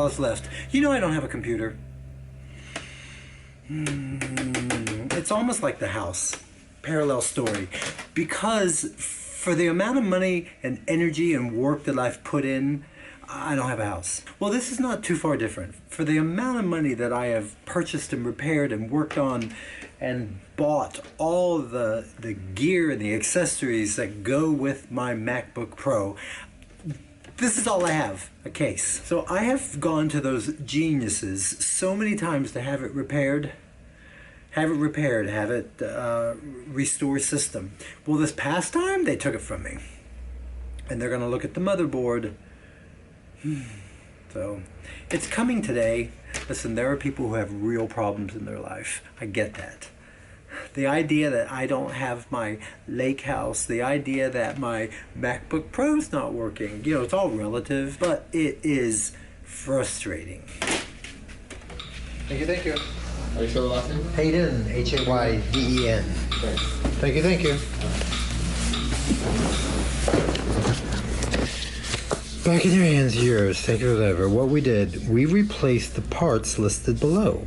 all that's left. You know I don't have a computer. It's almost like the house. Parallel story. Because for the amount of money and energy and work that I've put in, I don't have a house. Well, this is not too far different. For the amount of money that I have purchased and repaired and worked on and bought all the gear and the accessories that go with my MacBook Pro, this is all I have, a case. So I have gone to those geniuses so many times to have it repaired, have it restore system. Well, this past time, they took it from me. And they're gonna look at the motherboard. So, it's coming today. Listen, there are people who have real problems in their life. I get that. The idea that I don't have my lake house, the idea that my MacBook Pro's not working, you know, it's all relative, but it is frustrating. Thank you, thank you. Are you sure the last name? Hayden, Hayden. Thanks. Thank you, thank you. Back in your hands, yours. Take it whatever. What we did, we replaced the parts listed below.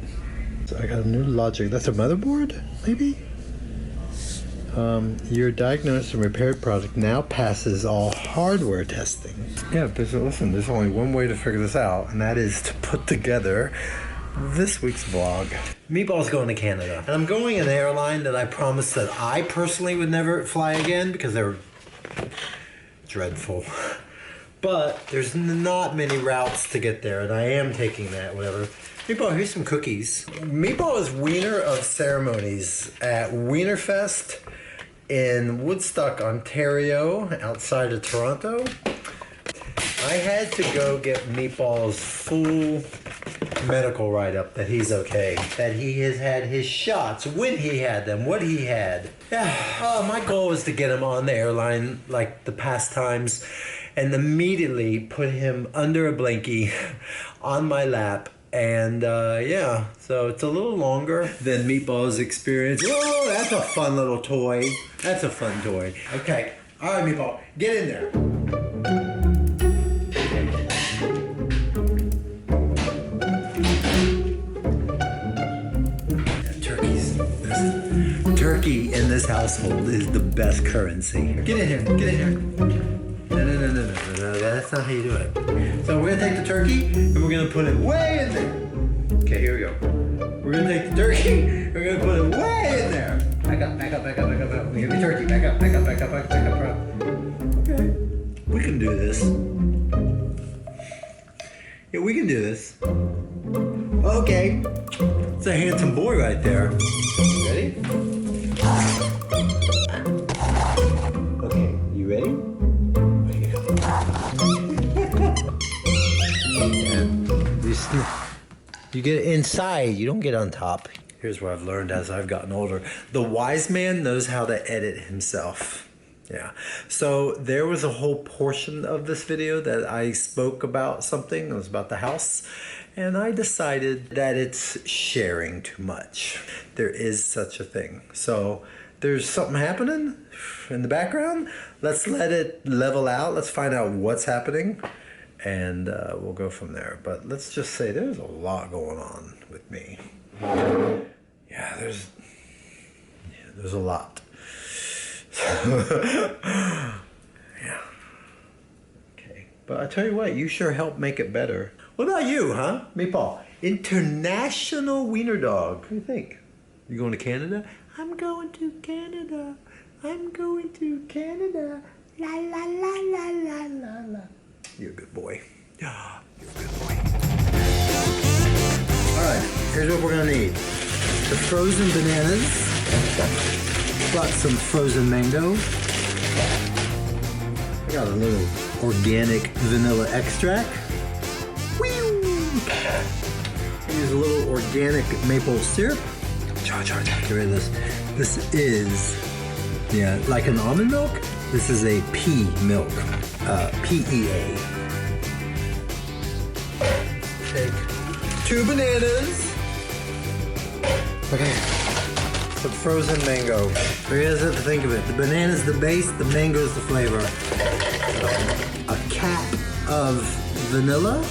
So I got a new logic. That's a motherboard, maybe? Your diagnosed and repaired product now passes all hardware testing. Yeah, but listen, there's only one way to figure this out, and that is to put together this week's vlog. Meatball's going to Canada. And I'm going in an airline that I promised that I personally would never fly again because they're dreadful. But there's not many routes to get there, and I am taking that, whatever. Meatball, here's some cookies. Meatball is Wiener of Ceremonies at WienerFest in Woodstock, Ontario, outside of Toronto. I had to go get Meatball's full medical write-up that he's okay, that he has had his shots, when he had them, what he had. Yeah, my goal was to get him on the airline like the past times and immediately put him under a blankie on my lap. And yeah, so it's a little longer than Meatball's experience. Whoa, that's a fun little toy. That's a fun toy. Okay, all right, Meatball, get in there. Turkey in this household is the best currency. Get in here, get in here. No, that's not how you do it. So we're gonna take the turkey and we're gonna put it way in there. Okay, here we go. We're gonna take the turkey, we're gonna put it way in there. Back up, back up, back up, back up, back up. Give me turkey, back up, back up, back up, back up, back up. Okay, we can do this. Yeah, we can do this. Okay, it's a handsome boy right there. Ready? Okay, you ready? You get inside, you don't get on top. Here's what I've learned as I've gotten older. The wise man knows how to edit himself. Yeah. So there was a whole portion of this video that I spoke about something. It was about the house. And I decided that it's sharing too much. There is such a thing. So there's something happening in the background. Let's let it level out. Let's find out what's happening. And we'll go from there. But let's just say there's a lot going on with me. Yeah, there's a lot. Yeah. Okay. But I tell you what, you sure helped make it better. What about you, huh? Meatball. International wiener dog. What do you think? You going to Canada? I'm going to Canada. I'm going to Canada. La la la la la la la. You're a good boy. You're a good boy. Alright, here's what we're gonna need. The frozen bananas. Got some frozen mango. I got a little organic vanilla extract. Use a little organic maple syrup. Get rid of this. This is, yeah, like an almond milk. This is a pea milk. PEA. Take 2 bananas. Okay. Some frozen mango. Here's it to think of it. The banana's the base, the mango's the flavor. A cap of vanilla.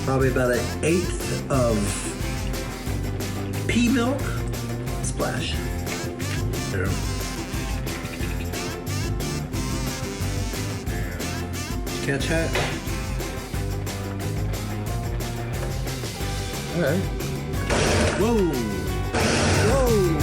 Probably about 1/8 of pea milk. Splash. There. Catch that? Okay. Whoa! Whoa!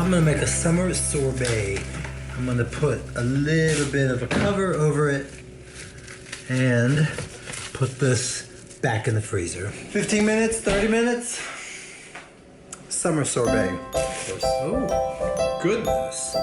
I'm gonna make a summer sorbet. I'm gonna put a little bit of a cover over it and put this back in the freezer. 15 minutes, 30 minutes. Summer sorbet. Oh, goodness.